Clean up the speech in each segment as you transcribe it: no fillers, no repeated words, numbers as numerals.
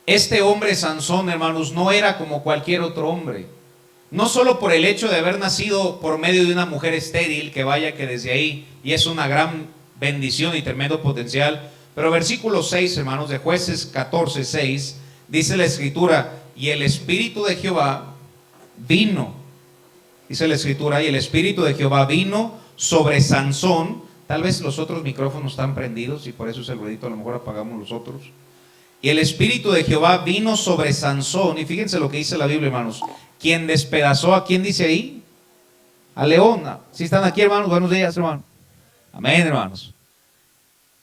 Este hombre Sansón, hermanos, no era como cualquier otro hombre. No solo por el hecho de haber nacido por medio de una mujer estéril, que vaya que desde ahí, y es una gran bendición y tremendo potencial. Pero versículo 6, hermanos, de Jueces 14, 6, dice la escritura, y el Espíritu de Jehová vino, dice la escritura, y el Espíritu de Jehová vino sobre Sansón. Tal vez los otros micrófonos están prendidos y por eso es el ruidito, a lo mejor apagamos los otros. Y el Espíritu de Jehová vino sobre Sansón, y fíjense lo que dice la Biblia, hermanos, quien despedazó, ¿a quién dice ahí? A león. ¿Sí están aquí, hermanos? Buenos días, hermanos. Amén, hermanos.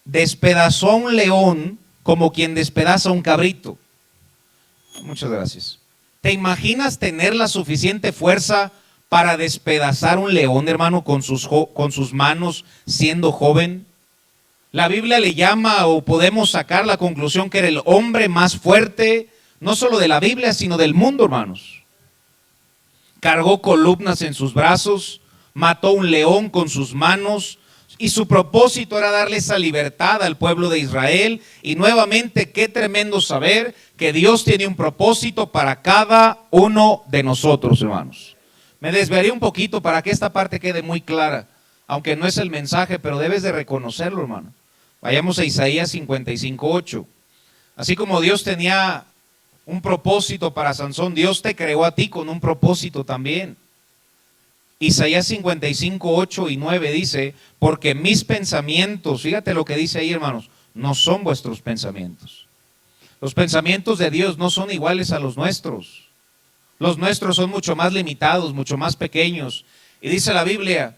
Despedazó a un león como quien despedaza a un cabrito. Muchas gracias. ¿Te imaginas tener la suficiente fuerza para despedazar un león, hermano, con sus manos siendo joven? La Biblia le llama, o podemos sacar la conclusión, que era el hombre más fuerte, no solo de la Biblia, sino del mundo, hermanos. Cargó columnas en sus brazos, mató un león con sus manos, y su propósito era darle esa libertad al pueblo de Israel. Y nuevamente, qué tremendo saber que Dios tiene un propósito para cada uno de nosotros, hermanos. Me desviaré un poquito para que esta parte quede muy clara, aunque no es el mensaje, pero debes de reconocerlo, hermano. Vayamos a Isaías 55, 8. Así como Dios tenía un propósito para Sansón, Dios te creó a ti con un propósito también. Isaías 55, 8 y 9 dice, porque mis pensamientos, fíjate lo que dice ahí, hermanos, no son vuestros pensamientos. Los pensamientos de Dios no son iguales a los nuestros. Los nuestros son mucho más limitados, mucho más pequeños. Y dice la Biblia,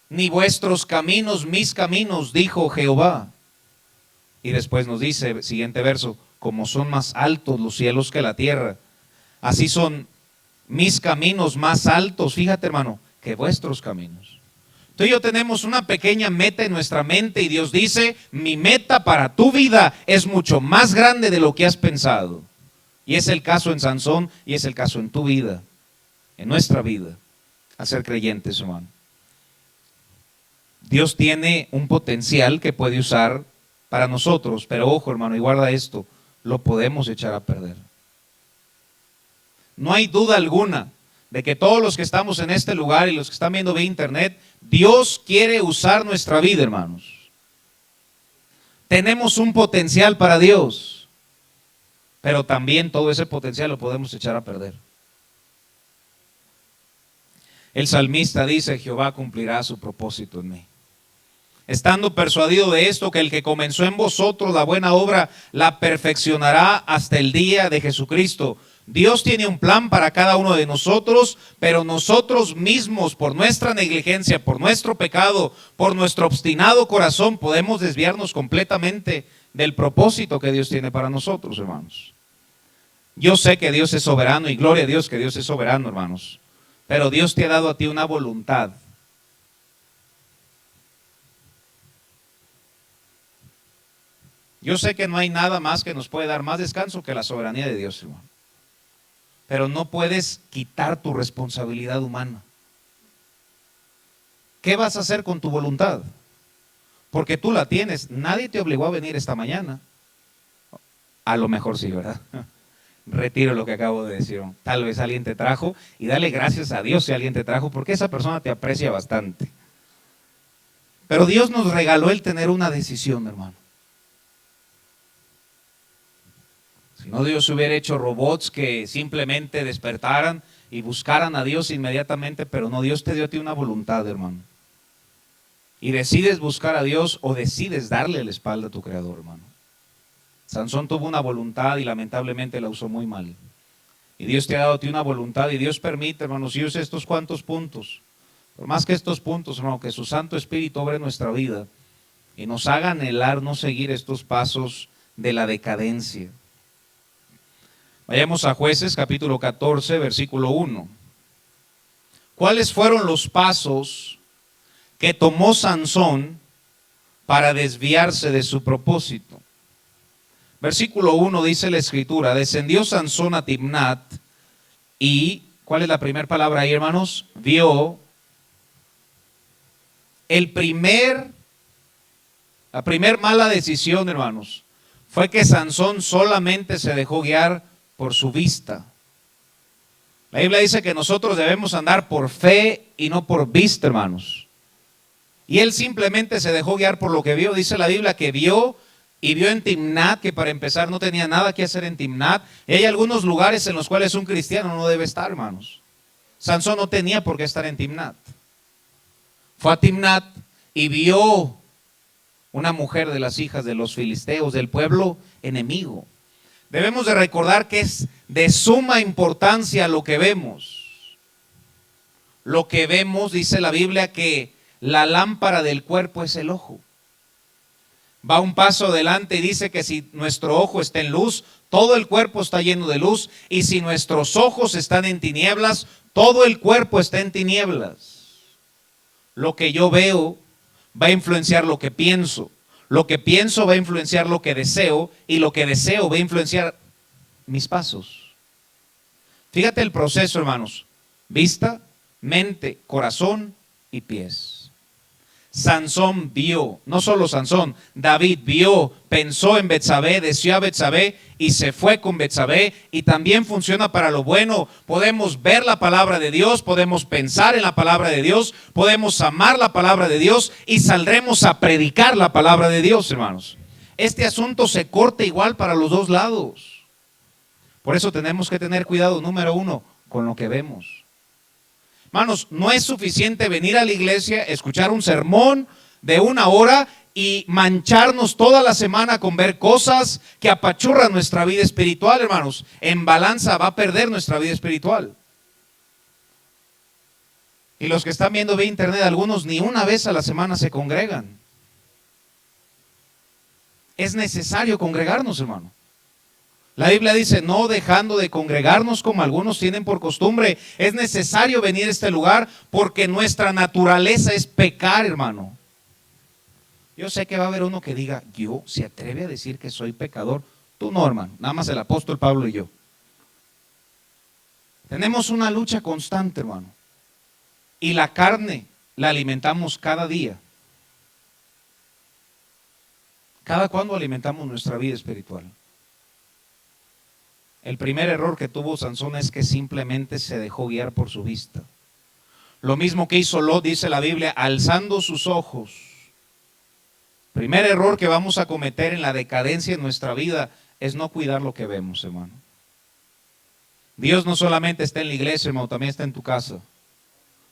ni vuestros caminos, mis caminos, dijo Jehová. Y después nos dice, siguiente verso, como son más altos los cielos que la tierra, así son mis caminos más altos, fíjate, hermano, que vuestros caminos. Tú y yo tenemos una pequeña meta en nuestra mente y Dios dice, mi meta para tu vida es mucho más grande de lo que has pensado. Y es el caso en Sansón y es el caso en tu vida, en nuestra vida, a ser creyentes, hermano. Dios tiene un potencial que puede usar para nosotros, pero ojo, hermano, y guarda esto, lo podemos echar a perder. No hay duda alguna de que todos los que estamos en este lugar y los que están viendo vía internet, Dios quiere usar nuestra vida, hermanos. Tenemos un potencial para Dios, pero también todo ese potencial lo podemos echar a perder. El salmista dice, Jehová cumplirá su propósito en mí. Estando persuadido de esto, que el que comenzó en vosotros la buena obra, la perfeccionará hasta el día de Jesucristo. Dios tiene un plan para cada uno de nosotros, pero nosotros mismos, por nuestra negligencia, por nuestro pecado, por nuestro obstinado corazón, podemos desviarnos completamente del propósito que Dios tiene para nosotros, hermanos. Yo sé que Dios es soberano y gloria a Dios que Dios es soberano, hermanos, pero Dios te ha dado a ti una voluntad. Yo sé que no hay nada más que nos puede dar más descanso que la soberanía de Dios, hermano. Pero no puedes quitar tu responsabilidad humana. ¿Qué vas a hacer con tu voluntad? Porque tú la tienes. Nadie te obligó a venir esta mañana. A lo mejor sí, ¿verdad? Retiro lo que acabo de decir. Tal vez alguien te trajo y dale gracias a Dios si alguien te trajo, porque esa persona te aprecia bastante. Pero Dios nos regaló el tener una decisión, hermano. Si no, Dios hubiera hecho robots que simplemente despertaran y buscaran a Dios inmediatamente, pero no, Dios te dio a ti una voluntad, hermano. Y decides buscar a Dios o decides darle la espalda a tu Creador, hermano. Sansón tuvo una voluntad y lamentablemente la usó muy mal. Y Dios te ha dado a ti una voluntad y Dios permite, hermanos, y use estos cuantos puntos. Por más que estos puntos, hermano, que su Santo Espíritu obre en nuestra vida y nos haga anhelar no seguir estos pasos de la decadencia. Vayamos a Jueces capítulo 14, versículo 1. ¿Cuáles fueron los pasos que tomó Sansón para desviarse de su propósito? Versículo 1 dice la escritura, descendió Sansón a Timnat y, ¿cuál es la primera palabra ahí, hermanos? Vio la primer mala decisión, hermanos, fue que Sansón solamente se dejó guiar por su vista. La Biblia dice que nosotros debemos andar por fe y no por vista, hermanos. Y él simplemente se dejó guiar por lo que vio. Dice la Biblia que vio y vio en Timnat, que para empezar no tenía nada que hacer en Timnat. Y hay algunos lugares en los cuales un cristiano no debe estar, hermanos. Sansón no tenía por qué estar en Timnat. Fue a Timnat y vio una mujer de las hijas de los filisteos, del pueblo enemigo. Debemos de recordar que es de suma importancia lo que vemos. Lo que vemos, dice la Biblia, que la lámpara del cuerpo es el ojo. Va un paso adelante y dice que si nuestro ojo está en luz, todo el cuerpo está lleno de luz. Y si nuestros ojos están en tinieblas, todo el cuerpo está en tinieblas. Lo que yo veo va a influenciar lo que pienso. Lo que pienso va a influenciar lo que deseo. Y lo que deseo va a influenciar mis pasos. Fíjate el proceso, hermanos. Vista, mente, corazón y pies. Sansón vio, no solo Sansón, David vio, pensó en Betsabé, deseó a Betsabé y se fue con Betsabé. Y también funciona para lo bueno. Podemos ver la palabra de Dios, podemos pensar en la palabra de Dios, podemos amar la palabra de Dios y saldremos a predicar la palabra de Dios, hermanos. Este asunto se corta igual para los dos lados. Por eso tenemos que tener cuidado, número uno, con lo que vemos. Hermanos, no es suficiente venir a la iglesia, escuchar un sermón de 1 hora y mancharnos toda la semana con ver cosas que apachurran nuestra vida espiritual, hermanos. En balanza va a perder nuestra vida espiritual. Y los que están viendo vía internet, algunos ni una vez a la semana se congregan. Es necesario congregarnos, hermano. La Biblia dice, no dejando de congregarnos como algunos tienen por costumbre. Es necesario venir a este lugar porque nuestra naturaleza es pecar, hermano. Yo sé que va a haber uno que diga, yo, ¿se atreve a decir que soy pecador? Tú no, hermano, nada más el apóstol Pablo y yo. Tenemos una lucha constante, hermano. Y la carne la alimentamos cada día. ¿Cada cuándo alimentamos nuestra vida espiritual? El primer error que tuvo Sansón es que simplemente se dejó guiar por su vista. Lo mismo que hizo Lot, dice la Biblia, alzando sus ojos. Primer error que vamos a cometer en la decadencia en nuestra vida es no cuidar lo que vemos, hermano. Dios no solamente está en la iglesia, hermano, también está en tu casa.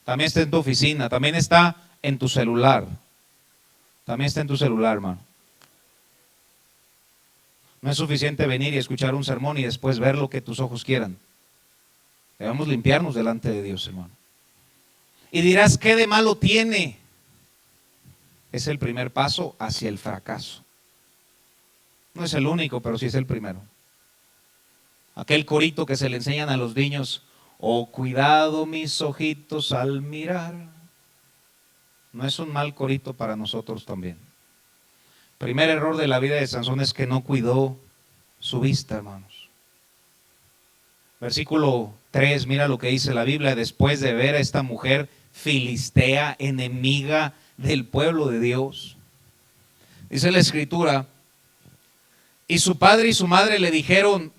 También está en tu oficina, también está en tu celular. También está en tu celular, hermano. No es suficiente venir y escuchar un sermón y después ver lo que tus ojos quieran. Debemos limpiarnos delante de Dios, hermano. Y dirás, ¿qué de malo tiene? Es el primer paso hacia el fracaso. No es el único, pero sí es el primero. Aquel corito que se le enseñan a los niños, oh, cuidado mis ojitos al mirar. No es un mal corito para nosotros también. Primer error de la vida de Sansón es que no cuidó su vista, hermanos. Versículo 3, mira lo que dice la Biblia, después de ver a esta mujer filistea, enemiga del pueblo de Dios. Dice la escritura, y su padre y su madre le dijeron,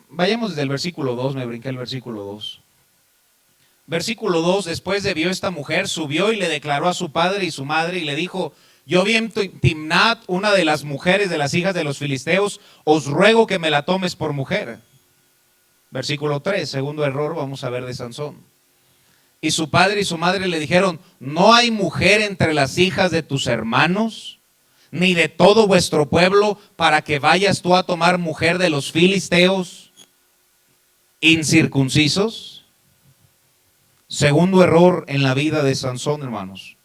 vayamos desde el versículo 2, me brinqué el versículo 2. Versículo 2, después de vio esta mujer, subió y le declaró a su padre y su madre y le dijo, yo vi en Timnat una de las mujeres de las hijas de los filisteos, os ruego que me la tomes por mujer. Versículo 3, segundo error, vamos a ver de Sansón. Y su padre y su madre le dijeron, ¿no hay mujer entre las hijas de tus hermanos, ni de todo vuestro pueblo, para que vayas tú a tomar mujer de los filisteos incircuncisos? Segundo error en la vida de Sansón, hermanos.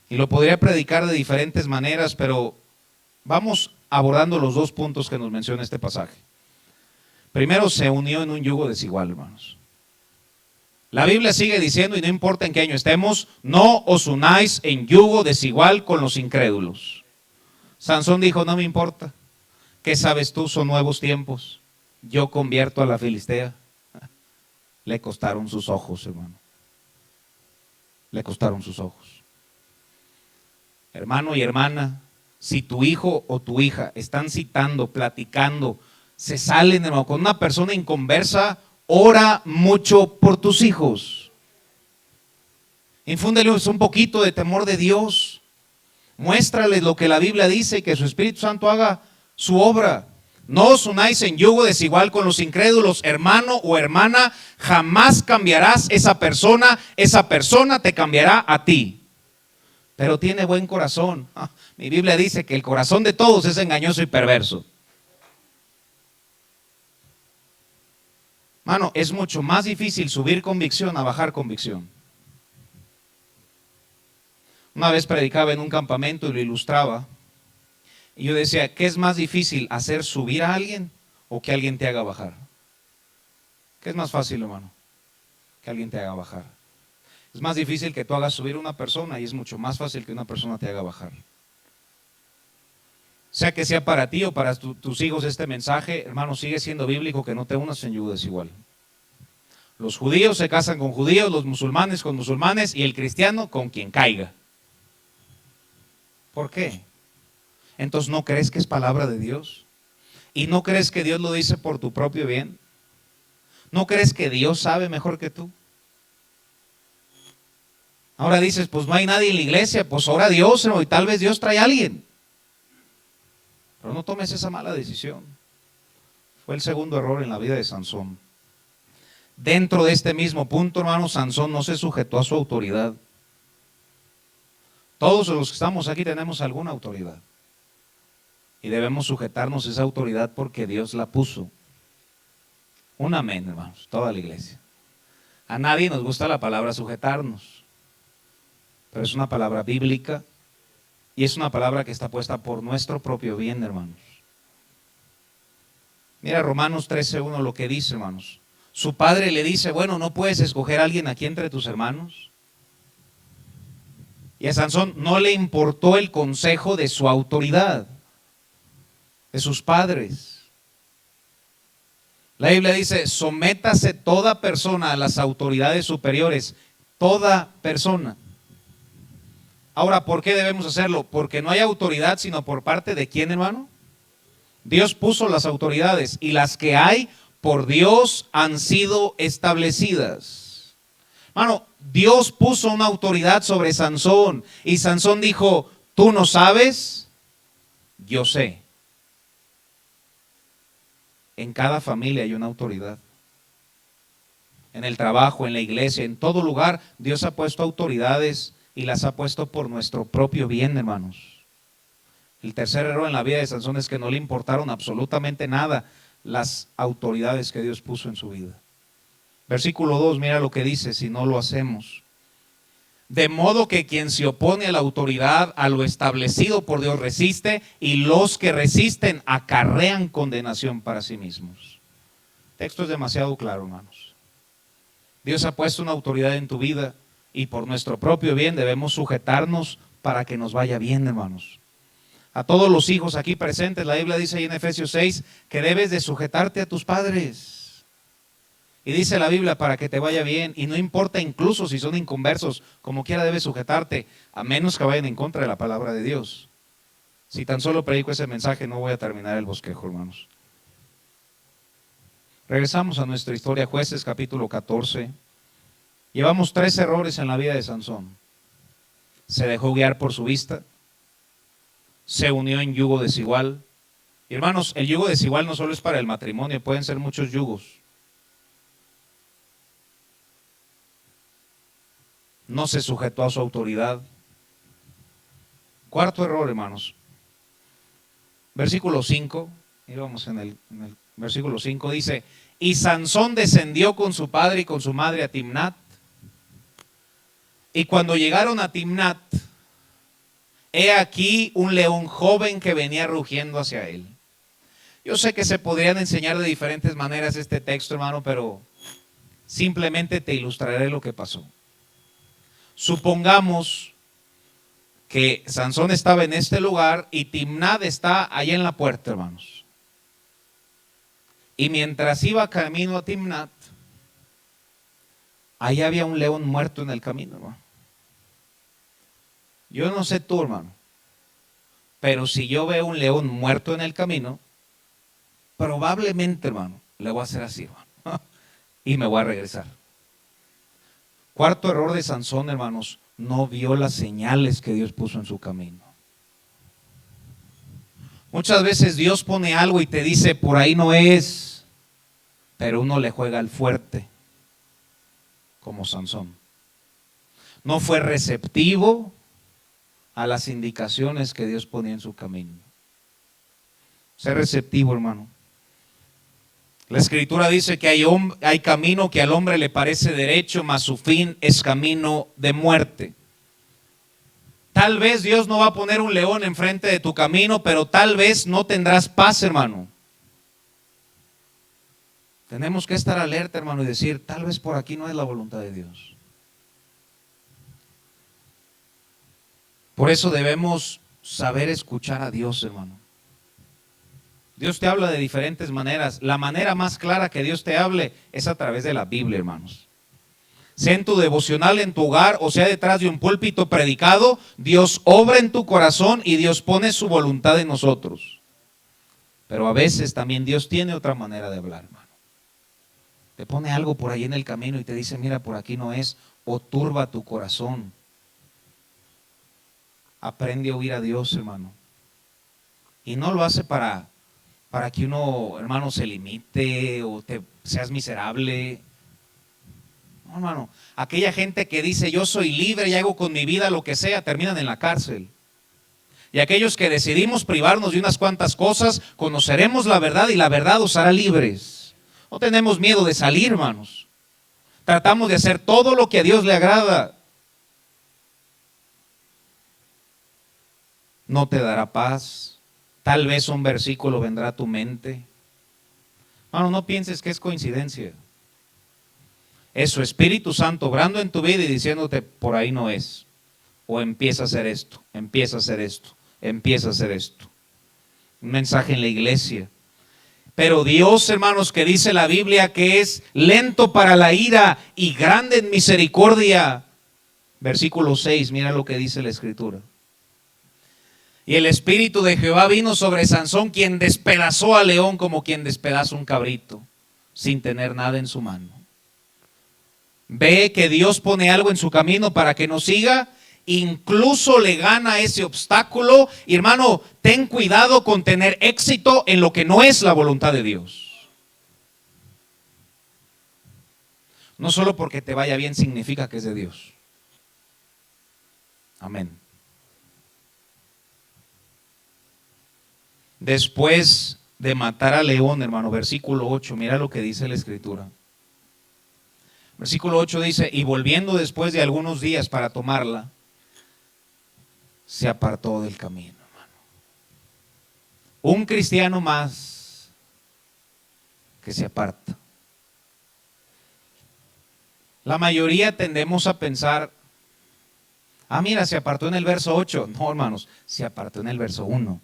Y lo podría predicar de diferentes maneras, pero vamos abordando los dos puntos que nos menciona este pasaje. Primero, se unió en un yugo desigual, hermanos. La Biblia sigue diciendo, y no importa en qué año estemos, no os unáis en yugo desigual con los incrédulos. Sansón dijo, no me importa. ¿Qué sabes tú? Son nuevos tiempos. Yo convierto a la filistea. Le costaron sus ojos, hermano. Le costaron sus ojos. Hermano y hermana, si tu hijo o tu hija están citando, platicando, se salen, hermano, con una persona inconversa, ora mucho por tus hijos. Infúndeles un poquito de temor de Dios. Muéstrales lo que la Biblia dice y que su Espíritu Santo haga su obra. No os unáis en yugo desigual con los incrédulos, hermano o hermana, jamás cambiarás esa persona te cambiará a ti. Pero tiene buen corazón. Mi Biblia dice que el corazón de todos es engañoso y perverso. Mano, es mucho más difícil subir convicción a bajar convicción. Una vez predicaba en un campamento y lo ilustraba. Y yo decía, ¿qué es más difícil, hacer subir a alguien o que alguien te haga bajar? ¿Qué es más fácil, hermano? Que alguien te haga bajar. Es más difícil que tú hagas subir a una persona y es mucho más fácil que una persona te haga bajar. Sea que sea para ti o para tus hijos este mensaje, hermano, sigue siendo bíblico que no te unas en yugo desigual. Los judíos se casan con judíos, los musulmanes con musulmanes y el cristiano con quien caiga. ¿Por qué? Entonces, ¿no crees que es palabra de Dios? ¿Y no crees que Dios lo dice por tu propio bien? ¿No crees que Dios sabe mejor que tú? Ahora dices, pues no hay nadie en la iglesia, pues ora a Dios, y tal vez Dios trae a alguien. Pero no tomes esa mala decisión. Fue el segundo error en la vida de Sansón. Dentro de este mismo punto, hermano, Sansón no se sujetó a su autoridad. Todos los que estamos aquí tenemos alguna autoridad. Y debemos sujetarnos a esa autoridad porque Dios la puso. Un amén, hermanos, toda la iglesia. A nadie nos gusta la palabra sujetarnos, pero es una palabra bíblica y es una palabra que está puesta por nuestro propio bien, hermanos. Mira Romanos 13:1 lo que dice, hermanos. Su padre le dice, bueno, ¿no puedes escoger a alguien aquí entre tus hermanos? Y a Sansón no le importó el consejo de su autoridad, de sus padres. La Biblia dice, sométase toda persona a las autoridades superiores, toda persona. Ahora, ¿por qué debemos hacerlo? Porque no hay autoridad sino por parte de ¿quién, hermano? Dios puso las autoridades y las que hay por Dios han sido establecidas. Hermano, Dios puso una autoridad sobre Sansón y Sansón dijo, tú no sabes, yo sé. En cada familia hay una autoridad. En el trabajo, en la iglesia, en todo lugar, Dios ha puesto autoridades y las ha puesto por nuestro propio bien, hermanos. El tercer error en la vida de Sansón es que no le importaron absolutamente nada las autoridades que Dios puso en su vida. Versículo 2, mira lo que dice, si no lo hacemos. De modo que quien se opone a la autoridad, a lo establecido por Dios, resiste, y los que resisten acarrean condenación para sí mismos. El texto es demasiado claro, hermanos. Dios ha puesto una autoridad en tu vida y por nuestro propio bien debemos sujetarnos para que nos vaya bien, hermanos. A todos los hijos aquí presentes, la Biblia dice ahí en Efesios 6 que debes de sujetarte a tus padres. Y dice la Biblia para que te vaya bien, y no importa incluso si son inconversos, como quiera debes sujetarte, a menos que vayan en contra de la palabra de Dios. Si tan solo predico ese mensaje, no voy a terminar el bosquejo, hermanos. Regresamos a nuestra historia, Jueces capítulo 14. Llevamos 3 errores en la vida de Sansón. Se dejó guiar por su vista, se unió en yugo desigual. Y hermanos, el yugo desigual no solo es para el matrimonio, pueden ser muchos yugos. No se sujetó a su autoridad. Cuarto error, hermanos. Versículo 5, íbamos en el versículo 5, dice, y Sansón descendió con su padre y con su madre a Timnat. Y cuando llegaron a Timnat, he aquí un león joven que venía rugiendo hacia él. Yo sé que se podrían enseñar de diferentes maneras este texto, hermano, pero simplemente te ilustraré lo que pasó. Supongamos que Sansón estaba en este lugar y Timnat está allá en la puerta, hermanos. Y mientras iba camino a Timnat, ahí había un león muerto en el camino, hermano. Yo no sé tú, hermano, Pero si yo veo un león muerto en el camino, probablemente, hermano, le voy a hacer así, hermano, y me voy a regresar. Cuarto error de Sansón, hermanos, no vio las señales que Dios puso en su camino. Muchas veces Dios pone algo y te dice, por ahí no es, pero uno le juega al fuerte, como Sansón. No fue receptivo a las indicaciones que Dios ponía en su camino. Sé receptivo, hermano. La Escritura dice que hay camino que al hombre le parece derecho, mas su fin es camino de muerte. Tal vez Dios no va a poner un león enfrente de tu camino, pero tal vez no tendrás paz, hermano. Tenemos que estar alerta, hermano, y decir, tal vez por aquí no es la voluntad de Dios. Por eso debemos saber escuchar a Dios, hermano. Dios te habla de diferentes maneras. La manera más clara que Dios te hable es a través de la Biblia, hermanos. Sea en tu devocional, en tu hogar, o sea detrás de un púlpito predicado, Dios obra en tu corazón y Dios pone su voluntad en nosotros. Pero a veces también Dios tiene otra manera de hablar, hermano. Te pone algo por ahí en el camino y te dice, mira, por aquí no es, o turba tu corazón. Aprende a oír a Dios, hermano. Y no lo hace para que uno, hermano, se limite o te seas miserable. No, hermano. Aquella gente que dice yo soy libre y hago con mi vida lo que sea, terminan en la cárcel. Y aquellos que decidimos privarnos de unas cuantas cosas, conoceremos la verdad y la verdad os hará libres. No tenemos miedo de salir, hermanos. Tratamos de hacer todo lo que a Dios le agrada. No te dará paz. Tal vez un versículo vendrá a tu mente. Hermano, no pienses que es coincidencia. Es su Espíritu Santo obrando en tu vida y diciéndote, por ahí no es. O empieza a hacer esto, empieza a hacer esto, empieza a hacer esto. Un mensaje en la iglesia. Pero Dios, hermanos, que dice la Biblia que es lento para la ira y grande en misericordia. Versículo 6, mira lo que dice la Escritura. Y el Espíritu de Jehová vino sobre Sansón, quien despedazó al león como quien despedaza un cabrito, sin tener nada en su mano. Ve que Dios pone algo en su camino para que no siga, incluso le gana ese obstáculo. Y hermano, ten cuidado con tener éxito en lo que no es la voluntad de Dios. No solo porque te vaya bien significa que es de Dios. Amén. Después de matar al león, hermano, versículo 8, mira lo que dice la Escritura. Versículo 8 dice, y volviendo después de algunos días para tomarla, se apartó del camino, hermano. Un cristiano más que se aparta. La mayoría tendemos a pensar, mira, se apartó en el verso 8. No, hermanos, se apartó en el verso 1.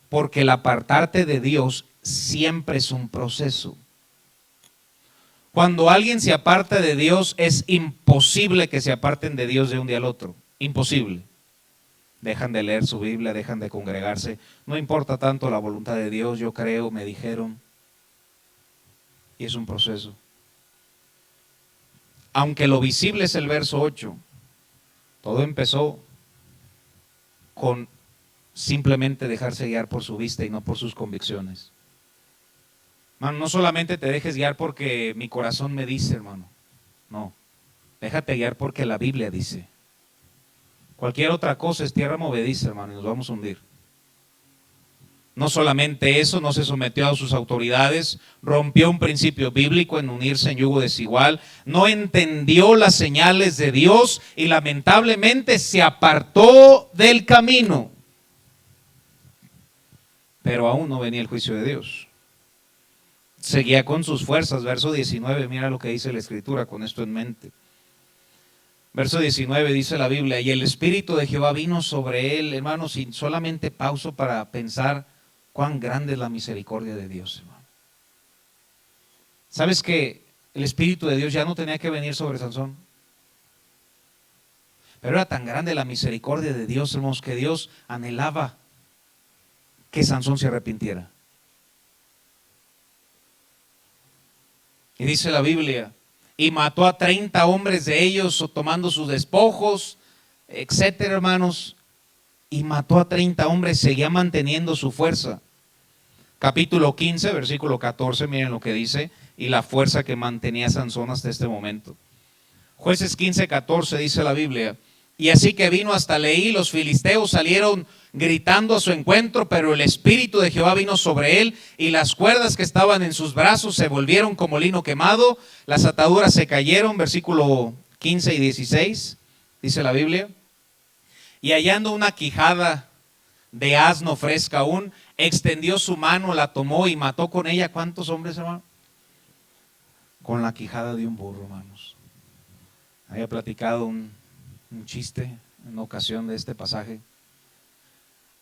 Porque el apartarte de Dios siempre es un proceso. Cuando alguien se aparta de Dios, es imposible que se aparten de Dios de un día al otro. Imposible. Dejan de leer su Biblia, dejan de congregarse. No importa tanto la voluntad de Dios, yo creo, me dijeron. Y es un proceso. Aunque lo visible es el verso 8, todo empezó con simplemente dejarse guiar por su vista y no por sus convicciones. Hermano, no solamente te dejes guiar porque mi corazón me dice, hermano. No, déjate guiar porque la Biblia dice. Cualquier otra cosa es tierra movediza, hermano, y nos vamos a hundir. No solamente eso, no se sometió a sus autoridades, rompió un principio bíblico en unirse en yugo desigual, no entendió las señales de Dios y lamentablemente se apartó del camino. Pero aún no venía el juicio de Dios. Seguía con sus fuerzas, verso 19, mira lo que dice la Escritura con esto en mente. Verso 19 dice la Biblia, y el Espíritu de Jehová vino sobre él, hermanos, sin solamente pauso para pensar cuán grande es la misericordia de Dios, hermano. ¿Sabes que el Espíritu de Dios ya no tenía que venir sobre Sansón? Pero era tan grande la misericordia de Dios, hermanos, que Dios anhelaba que Sansón se arrepintiera. Y dice la Biblia, y mató a 30 hombres de ellos, tomando sus despojos, etcétera, hermanos. Y mató a 30 hombres, seguía manteniendo su fuerza. Capítulo 15, versículo 14, miren lo que dice, y la fuerza que mantenía Sansón hasta este momento. Jueces 15, 14 dice la Biblia, y así que vino hasta Leí, los filisteos salieron gritando a su encuentro, pero el Espíritu de Jehová vino sobre él, y las cuerdas que estaban en sus brazos se volvieron como lino quemado, las ataduras se cayeron, versículo 15 y 16, dice la Biblia, y hallando una quijada de asno fresca aún, extendió su mano, la tomó y mató con ella. ¿Cuántos hombres, hermano? Con la quijada de un burro, hermanos. Había platicado un chiste en ocasión de este pasaje,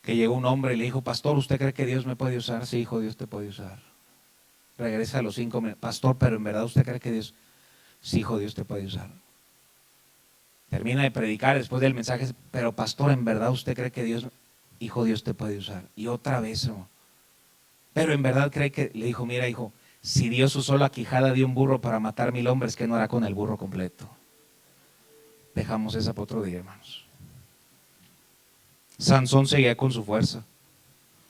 que llegó un hombre y le dijo, pastor, ¿usted cree que Dios me puede usar? Sí, hijo, Dios te puede usar. Regresa a los 5 minutos, pastor, pero en verdad ¿usted cree que Dios? Sí, hijo, Dios te puede usar. Termina de predicar después del mensaje, pero pastor, en verdad ¿usted cree que Dios? Hijo, Dios te puede usar. Y otra vez, hermano, pero en verdad cree que, le dijo, mira, hijo, si Dios usó la quijada de un burro para matar 1000 hombres, ¿qué no hará con el burro completo? Dejamos esa para otro día, hermanos. Sansón seguía con su fuerza,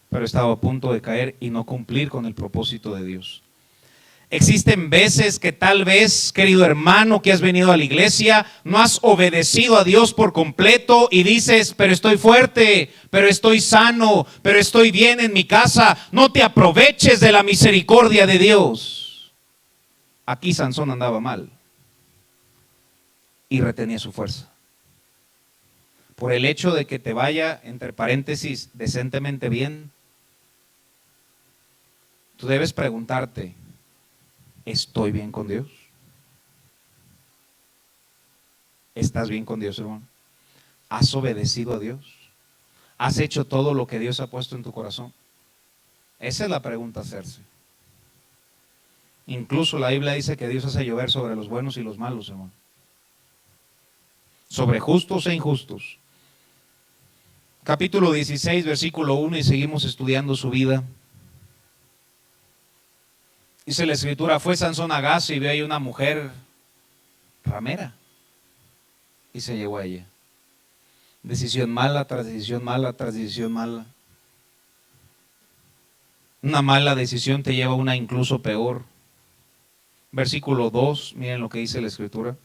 pero estaba a punto de caer y no cumplir con el propósito de Dios. Existen veces que tal vez, querido hermano, que has venido a la iglesia, no has obedecido a Dios por completo y dices, pero estoy fuerte, pero estoy sano, pero estoy bien en mi casa. No te aproveches de la misericordia de Dios. Aquí Sansón andaba mal y retenía su fuerza. Por el hecho de que te vaya, entre paréntesis, decentemente bien, tú debes preguntarte, ¿estoy bien con Dios? ¿Estás bien con Dios, hermano? ¿Has obedecido a Dios? ¿Has hecho todo lo que Dios ha puesto en tu corazón? Esa es la pregunta a hacerse. Incluso la Biblia dice que Dios hace llover sobre los buenos y los malos, hermano. Sobre justos e injustos. Capítulo 16, versículo 1, y seguimos estudiando su vida. Dice la escritura, fue Sansón a Gaza y vio ahí una mujer ramera y se llegó a ella. Decisión mala tras decisión mala tras decisión mala. Una mala decisión te lleva a una incluso peor. Versículo 2, miren lo que dice la escritura.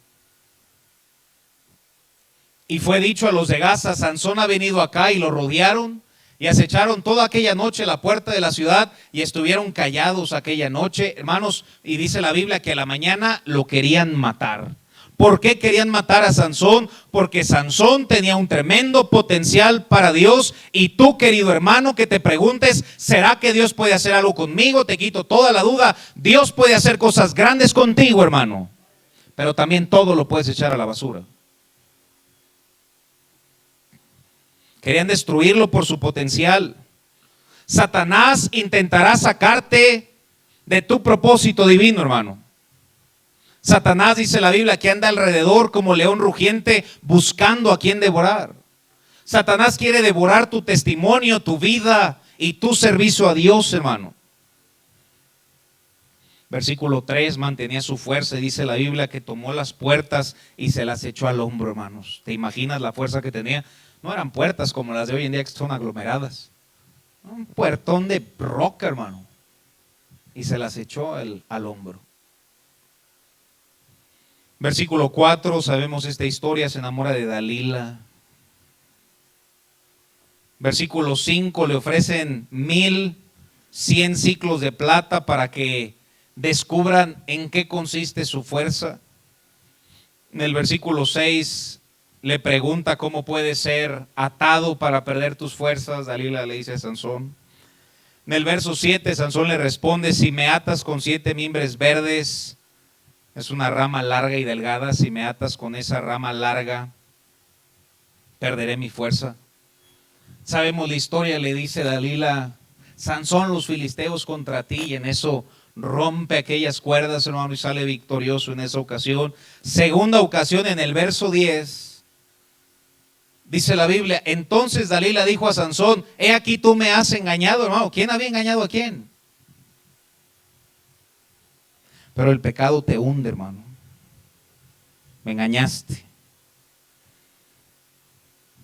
Y fue dicho a los de Gaza, Sansón ha venido acá, y lo rodearon y acecharon toda aquella noche la puerta de la ciudad y estuvieron callados aquella noche, hermanos, y dice la Biblia que a la mañana lo querían matar. ¿Por qué querían matar a Sansón? Porque Sansón tenía un tremendo potencial para Dios, y tú, querido hermano, que te preguntes, ¿será que Dios puede hacer algo conmigo? Te quito toda la duda. Dios puede hacer cosas grandes contigo, hermano, pero también todo lo puedes echar a la basura. Querían destruirlo por su potencial. Satanás intentará sacarte de tu propósito divino, hermano. Satanás, dice la Biblia, que anda alrededor como león rugiente buscando a quien devorar. Satanás quiere devorar tu testimonio, tu vida y tu servicio a Dios, hermano. Versículo 3, mantenía su fuerza y dice la Biblia que tomó las puertas y se las echó al hombro, hermanos. ¿Te imaginas la fuerza que tenía? No eran puertas como las de hoy en día que son aglomeradas. Un puertón de roca, hermano. Y se las echó al hombro. Versículo 4, sabemos esta historia, se enamora de Dalila. Versículo 5, le ofrecen 1100 ciclos de plata para que descubran en qué consiste su fuerza. En el versículo 6 le pregunta cómo puede ser atado para perder tus fuerzas. Dalila le dice a Sansón. En el verso 7 Sansón le responde, si me atas con 7 mimbres verdes, es una rama larga y delgada, si me atas con esa rama larga, perderé mi fuerza. Sabemos la historia, le dice Dalila, Sansón, los filisteos contra ti, y en eso rompe aquellas cuerdas, hermano, y sale victorioso en esa ocasión. Segunda ocasión, en el verso 10, Dice la Biblia, entonces Dalila dijo a Sansón, he aquí tú me has engañado, hermano. ¿Quién había engañado a quién? Pero el pecado te hunde, hermano. Me engañaste.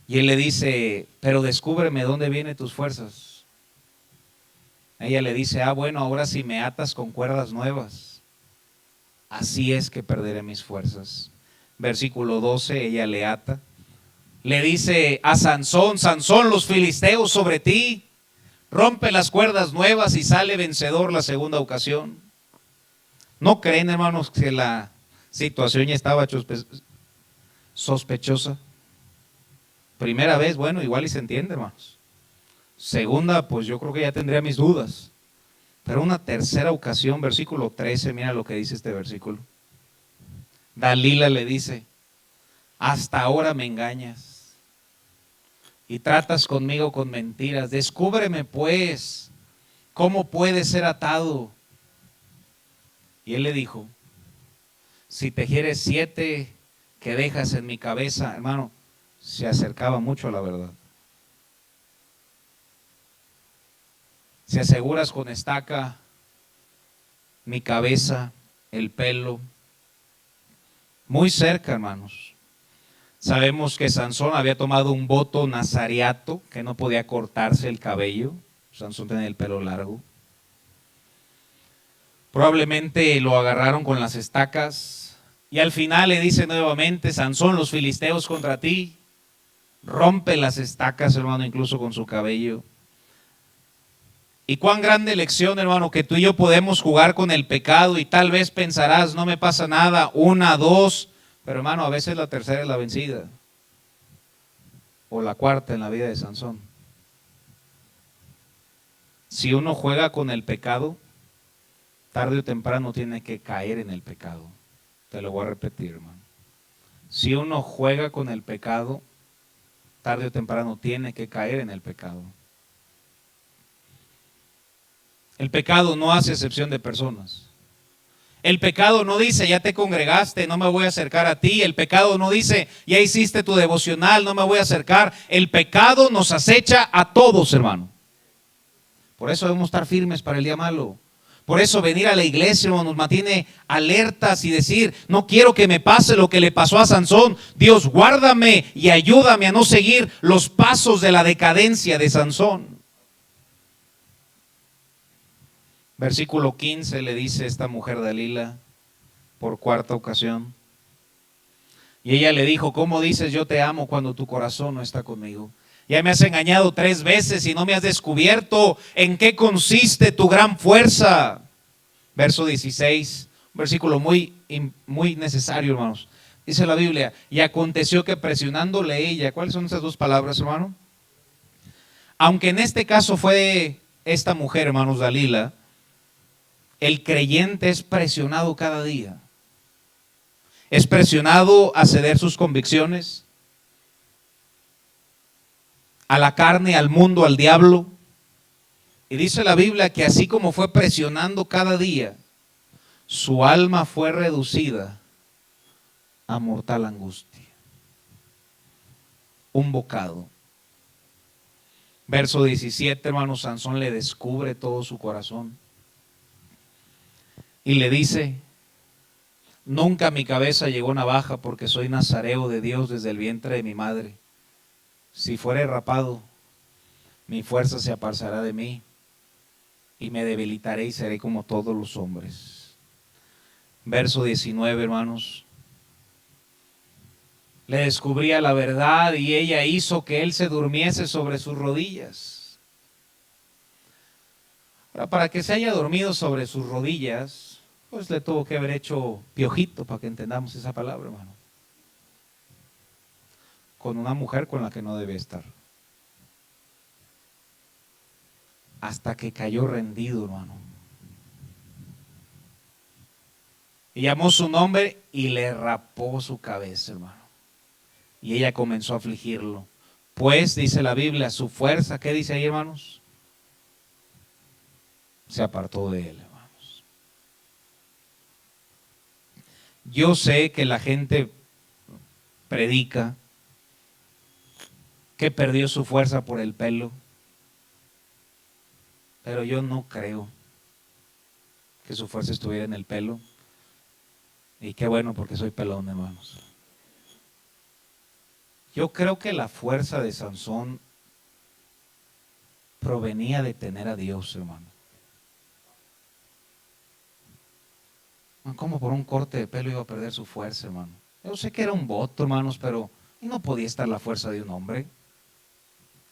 Y él le dice, pero descúbreme dónde vienen tus fuerzas. Ella le dice, bueno, ahora si me atas con cuerdas nuevas, así es que perderé mis fuerzas. Versículo 12, ella le ata. Le dice a Sansón, Sansón, los filisteos sobre ti. Rompe las cuerdas nuevas y sale vencedor la segunda ocasión. ¿No creen, hermanos, que la situación ya estaba sospechosa? Primera vez, bueno, igual y se entiende, hermanos. Segunda, pues yo creo que ya tendría mis dudas. Pero una tercera ocasión, versículo 13, mira lo que dice este versículo. Dalila le dice, hasta ahora me engañas y tratas conmigo con mentiras. Descúbreme pues, ¿cómo puede ser atado? Y él le dijo, si tejieres 7 que dejas en mi cabeza, hermano, se acercaba mucho a la verdad. Si aseguras con estaca mi cabeza, el pelo, muy cerca, hermanos. Sabemos que Sansón había tomado un voto nazariato, que no podía cortarse el cabello. Sansón tenía el pelo largo. Probablemente lo agarraron con las estacas y al final le dice nuevamente, Sansón, los filisteos contra ti. Rompe las estacas, hermano, incluso con su cabello. Y cuán grande lección, hermano, que tú y yo podemos jugar con el pecado y tal vez pensarás, no me pasa nada, 1, 2, pero hermano, a veces la tercera es la vencida. O la cuarta en la vida de Sansón. Si uno juega con el pecado, tarde o temprano tiene que caer en el pecado. Te lo voy a repetir, hermano. Si uno juega con el pecado, tarde o temprano tiene que caer en el pecado. El pecado no hace excepción de personas. El pecado no dice, ya te congregaste, no me voy a acercar a ti. El pecado no dice, ya hiciste tu devocional, no me voy a acercar. El pecado nos acecha a todos, hermano. Por eso debemos estar firmes para el día malo. Por eso venir a la iglesia, hermano, nos mantiene alertas y decir, no quiero que me pase lo que le pasó a Sansón. Dios, guárdame y ayúdame a no seguir los pasos de la decadencia de Sansón. Versículo 15 le dice esta mujer Dalila por cuarta ocasión. Y ella le dijo, ¿cómo dices yo te amo cuando tu corazón no está conmigo? Ya me has engañado 3 veces y no me has descubierto en qué consiste tu gran fuerza. Verso 16, un versículo muy necesario, hermanos. Dice la Biblia, y aconteció que presionándole ella, ¿cuáles son esas 2 palabras, hermano? Aunque en este caso fue esta mujer, hermanos, Dalila, el creyente es presionado cada día. Es presionado a ceder sus convicciones, a la carne, al mundo, al diablo. Y dice la Biblia que así como fue presionando cada día, su alma fue reducida a mortal angustia. Un bocado. Verso 17, hermano, Sansón le descubre todo su corazón. Y le dice, nunca a mi cabeza llegó navaja porque soy nazareo de Dios desde el vientre de mi madre. Si fuere rapado, mi fuerza se apartará de mí y me debilitaré y seré como todos los hombres. Verso 19, hermanos. Le descubría la verdad y ella hizo que él se durmiese sobre sus rodillas. Ahora, para que se haya dormido sobre sus rodillas, pues le tuvo que haber hecho piojito, para que entendamos esa palabra, hermano. Con una mujer con la que no debe estar. Hasta que cayó rendido, hermano. Y llamó su nombre y le rapó su cabeza, hermano. Y ella comenzó a afligirlo. Pues, dice la Biblia, su fuerza, ¿qué dice ahí, hermanos? Se apartó de él, hermanos. Yo sé que la gente predica que perdió su fuerza por el pelo. Pero yo no creo que su fuerza estuviera en el pelo. Y qué bueno, porque soy pelón, hermanos. Yo creo que la fuerza de Sansón provenía de tener a Dios, hermano. ¿Cómo por un corte de pelo iba a perder su fuerza, hermano? Yo sé que era un voto, hermanos, pero no podía estar la fuerza de un hombre.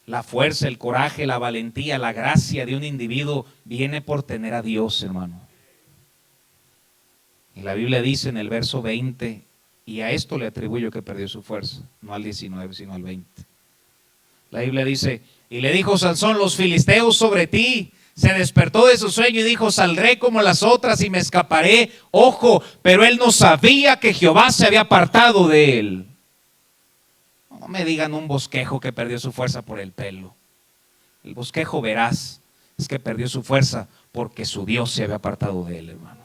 La fuerza, el coraje, la valentía, la gracia de un individuo viene por tener a Dios, hermano. Y la Biblia dice en el verso 20, y a esto le atribuyo que perdió su fuerza, no al 19, sino al 20. La Biblia dice, y le dijo Sansón, los filisteos sobre ti. Se despertó de su sueño y dijo, saldré como las otras y me escaparé. Ojo, pero él no sabía que Jehová se había apartado de él. No me digan un bosquejo que perdió su fuerza por el pelo. El bosquejo veraz es que perdió su fuerza porque su Dios se había apartado de él, hermanos.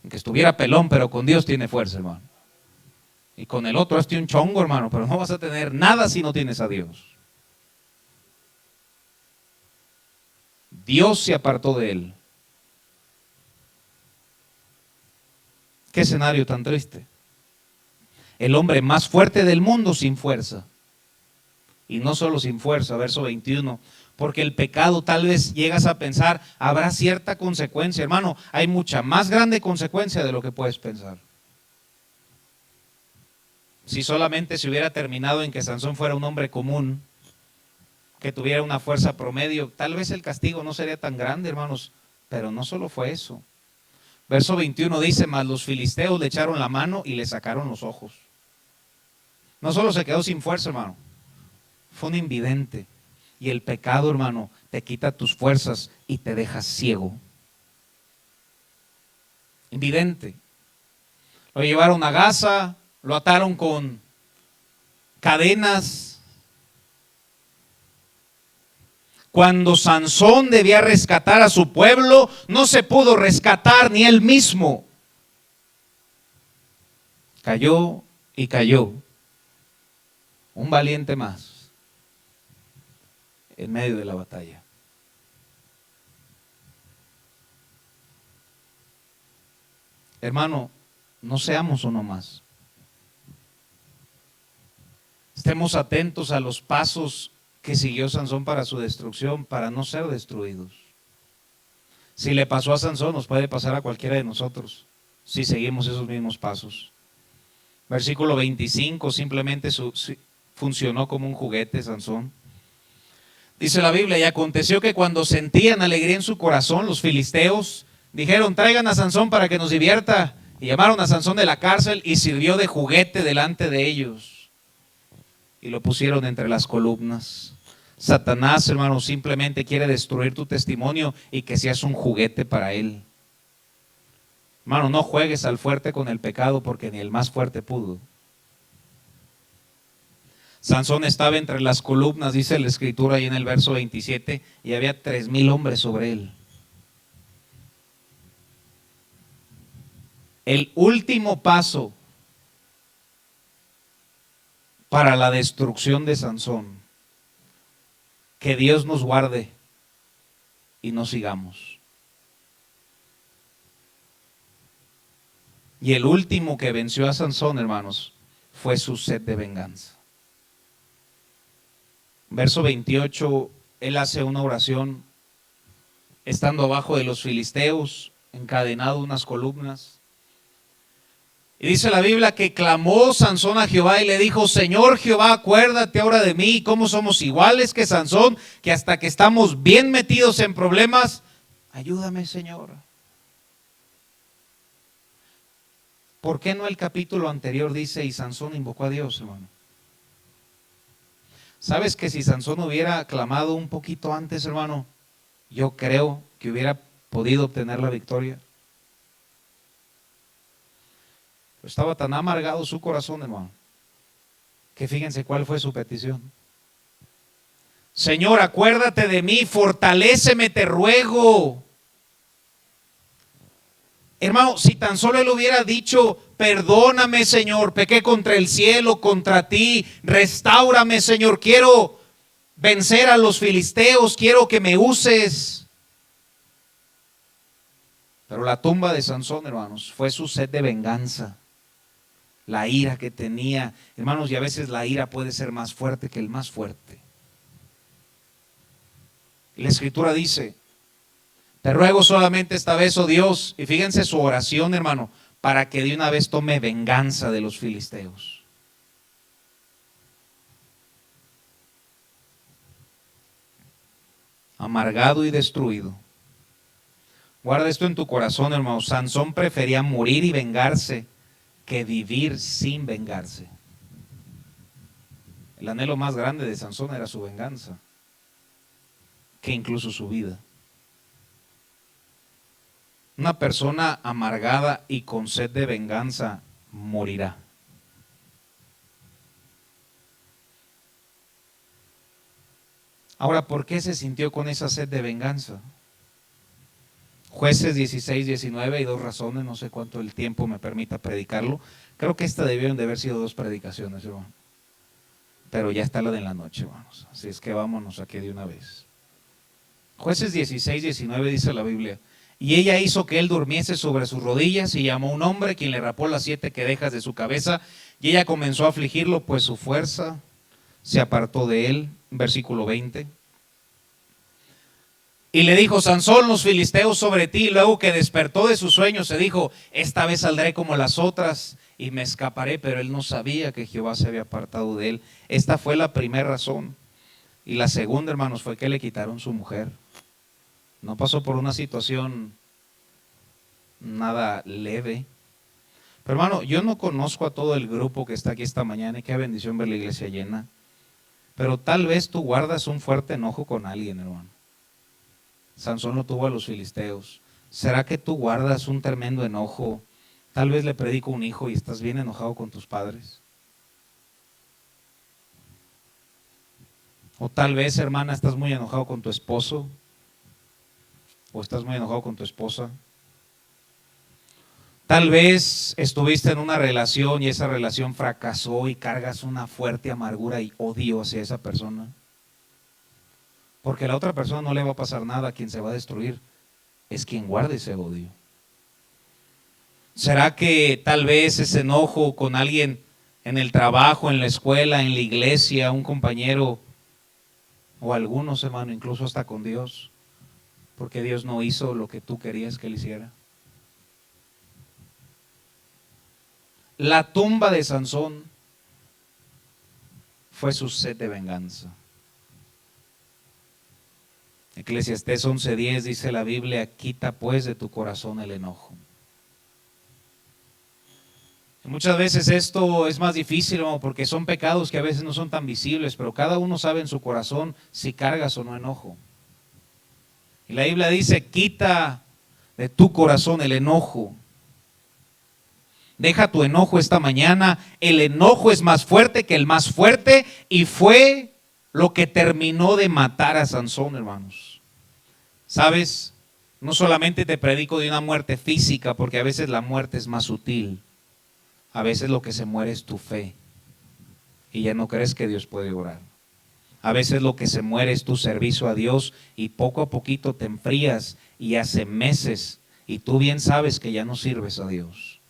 Aunque estuviera pelón, pero con Dios tiene fuerza, hermano. Y con el otro hazte un chongo, hermano, pero no vas a tener nada si no tienes a Dios. Dios se apartó de él. Qué escenario tan triste. El hombre más fuerte del mundo sin fuerza. Y no solo sin fuerza, verso 21. Porque el pecado, tal vez llegas a pensar, habrá cierta consecuencia. Hermano, hay mucha más grande consecuencia de lo que puedes pensar. Si solamente se hubiera terminado en que Sansón fuera un hombre común, que tuviera una fuerza promedio, tal vez el castigo no sería tan grande, hermanos. Pero no solo fue eso. Verso 21 dice, mas los filisteos le echaron la mano y le sacaron los ojos. No solo se quedó sin fuerza, hermano, fue un invidente. Y el pecado, hermano, te quita tus fuerzas y te deja ciego. Invidente. Lo llevaron a Gaza, lo ataron con cadenas. Cuando Sansón debía rescatar a su pueblo, no se pudo rescatar ni él mismo. Cayó y cayó. Un valiente más en medio de la batalla. Hermano, no seamos uno más. Estemos atentos a los pasos que siguió Sansón para su destrucción, para no ser destruidos. Si le pasó a Sansón, nos puede pasar a cualquiera de nosotros, si seguimos esos mismos pasos. Versículo 25, simplemente funcionó como un juguete Sansón. Dice la Biblia, y aconteció que cuando sentían alegría en su corazón, los filisteos dijeron, traigan a Sansón para que nos divierta. Y llamaron a Sansón de la cárcel y sirvió de juguete delante de ellos. Y lo pusieron entre las columnas. Satanás, hermano, simplemente quiere destruir tu testimonio y que seas un juguete para él. Hermano, no juegues al fuerte con el pecado porque ni el más fuerte pudo. Sansón estaba entre las columnas, dice la escritura ahí en el verso 27, y había 3,000 hombres sobre él. El último paso para la destrucción de Sansón, que Dios nos guarde y no sigamos. Y el último que venció a Sansón, hermanos, fue su sed de venganza. Verso 28, él hace una oración estando abajo de los filisteos, encadenado a unas columnas. Y dice la Biblia que clamó Sansón a Jehová y le dijo, Señor Jehová, acuérdate ahora de mí, cómo somos iguales que Sansón, que hasta que estamos bien metidos en problemas, ayúdame, Señor. ¿Por qué no el capítulo anterior dice, y Sansón invocó a Dios, hermano? ¿Sabes que si Sansón hubiera clamado un poquito antes, hermano, yo creo que hubiera podido obtener la victoria? Pero estaba tan amargado su corazón, hermano, que fíjense cuál fue su petición. Señor, acuérdate de mí, fortaléceme, te ruego. Hermano, si tan solo él hubiera dicho, perdóname, Señor, pequé contra el cielo, contra ti, restáurame, Señor, quiero vencer a los filisteos, quiero que me uses. Pero la tumba de Sansón, hermanos, fue su sed de venganza, la ira que tenía. Hermanos, y a veces la ira puede ser más fuerte que el más fuerte. Y la Escritura dice: te ruego solamente esta vez, oh Dios, y fíjense su oración, hermano, para que de una vez tome venganza de los filisteos. Amargado y destruido. Guarda esto en tu corazón, hermano. Sansón prefería morir y vengarse que vivir sin vengarse. El anhelo más grande de Sansón era su venganza, que incluso su vida. Una persona amargada y con sed de venganza morirá. Ahora, ¿por qué se sintió con esa sed de venganza? Jueces 16, 19, hay dos razones, no sé cuánto el tiempo me permita predicarlo. Creo que esta debieron de haber sido dos predicaciones, hermano. Pero ya está la de la noche, vamos. Así es que vámonos aquí de una vez. Jueces 16, 19 dice la Biblia: y ella hizo que él durmiese sobre sus rodillas y llamó a un hombre, quien le rapó las 7 quedejas de su cabeza, y ella comenzó a afligirlo, pues su fuerza se apartó de él. Versículo 20. Y le dijo: Sansón, los filisteos sobre ti. Y luego que despertó de su sueño, se dijo: esta vez saldré como las otras y me escaparé. Pero él no sabía que Jehová se había apartado de él. Esta fue la primera razón. Y la segunda, hermanos, fue que le quitaron su mujer. No pasó por una situación nada leve. Pero hermano, yo no conozco a todo el grupo que está aquí esta mañana, y qué bendición ver la iglesia llena. Pero tal vez tú guardas un fuerte enojo con alguien, hermano. Sansón lo tuvo a los filisteos. ¿Será que tú guardas un tremendo enojo? Tal vez le predico a un hijo y estás bien enojado con tus padres. O tal vez, hermana, estás muy enojado con tu esposo. O estás muy enojado con tu esposa. Tal vez estuviste en una relación y esa relación fracasó y cargas una fuerte amargura y odio hacia esa persona. Porque a la otra persona no le va a pasar nada, quien se va a destruir es quien guarda ese odio. ¿Será que tal vez ese enojo con alguien en el trabajo, en la escuela, en la iglesia, un compañero, o algunos, hermano, incluso hasta con Dios, porque Dios no hizo lo que tú querías que él hiciera? La tumba de Sansón fue su sed de venganza. Eclesiastés 11:10 dice la Biblia: quita pues de tu corazón el enojo. Y muchas veces esto es más difícil, ¿no? Porque son pecados que a veces no son tan visibles, pero cada uno sabe en su corazón si cargas o no enojo. Y la Biblia dice: quita de tu corazón el enojo. Deja tu enojo esta mañana. El enojo es más fuerte que el más fuerte, y fue lo que terminó de matar a Sansón, hermanos. ¿Sabes? No solamente te predico de una muerte física, porque a veces la muerte es más sutil. A veces lo que se muere es tu fe, y ya no crees que Dios puede orar. A veces lo que se muere es tu servicio a Dios, y poco a poquito te enfrías, y hace meses, y tú bien sabes que ya no sirves a Dios.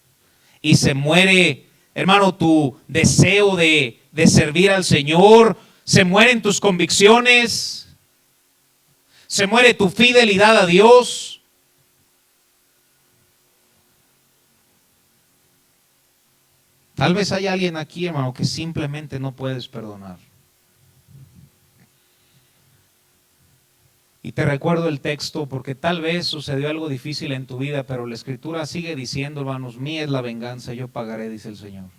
Y se muere, hermano, tu deseo de servir al Señor. Se mueren tus convicciones. Se muere tu fidelidad a Dios. Tal vez hay alguien aquí, hermano, que simplemente no puedes perdonar. Y te recuerdo el texto porque tal vez sucedió algo difícil en tu vida, pero la Escritura sigue diciendo, hermanos: mía es la venganza, yo pagaré, dice el Señor.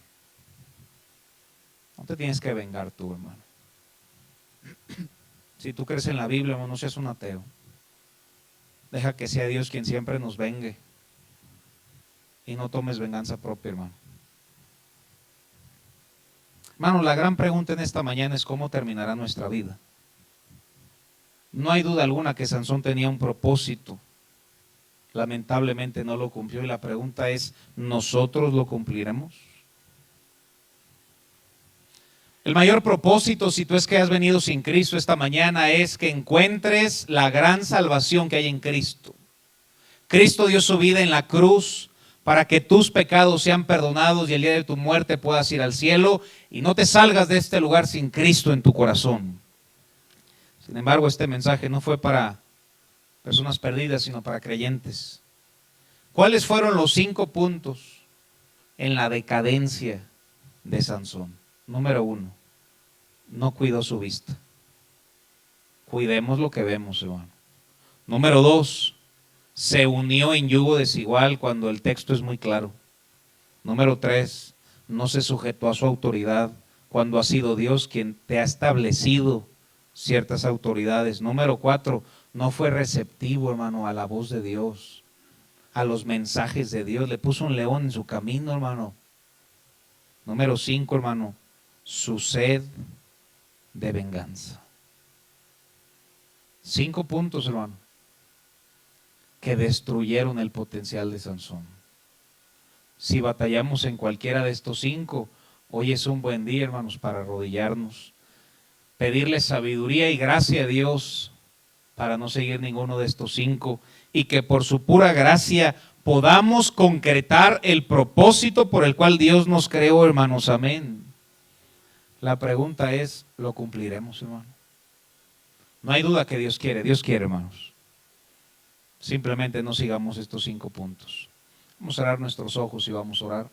No te tienes que vengar tú, hermano. Si tú crees en la Biblia, hermano, no seas un ateo. Deja que sea Dios quien siempre nos vengue. Y no tomes venganza propia, hermano. Hermano, la gran pregunta en esta mañana es: ¿cómo terminará nuestra vida? No hay duda alguna que Sansón tenía un propósito. lamentablemente no lo cumplió. Y la pregunta es, ¿nosotros lo cumpliremos? El mayor propósito, si tú es que has venido sin Cristo esta mañana, es que encuentres la gran salvación que hay en Cristo. Cristo dio su vida en la cruz para que tus pecados sean perdonados y el día de tu muerte puedas ir al cielo y no te salgas de este lugar sin Cristo en tu corazón. Sin embargo, este mensaje no fue para personas perdidas, sino para creyentes. ¿Cuáles fueron los 5 puntos en la decadencia de Sansón? Número 1, no cuidó su vista. Cuidemos lo que vemos, hermano. Número 2, se unió en yugo desigual cuando el texto es muy claro. Número 3, no se sujetó a su autoridad cuando ha sido Dios quien te ha establecido ciertas autoridades. Número 4, no fue receptivo, hermano, a la voz de Dios, a los mensajes de Dios. Le puso un león en su camino, hermano. Número 5, hermano, su sed de venganza. 5 puntos, hermano, que destruyeron el potencial de Sansón. Si batallamos en cualquiera de estos 5, hoy es un buen día, hermanos, para arrodillarnos, pedirle sabiduría y gracia a Dios para no seguir ninguno de estos 5 y que por su pura gracia podamos concretar el propósito por el cual Dios nos creó, hermanos. Amén. La pregunta es, ¿lo cumpliremos, hermano? No hay duda que Dios quiere, hermanos. Simplemente no sigamos estos 5 puntos. Vamos a cerrar nuestros ojos y vamos a orar.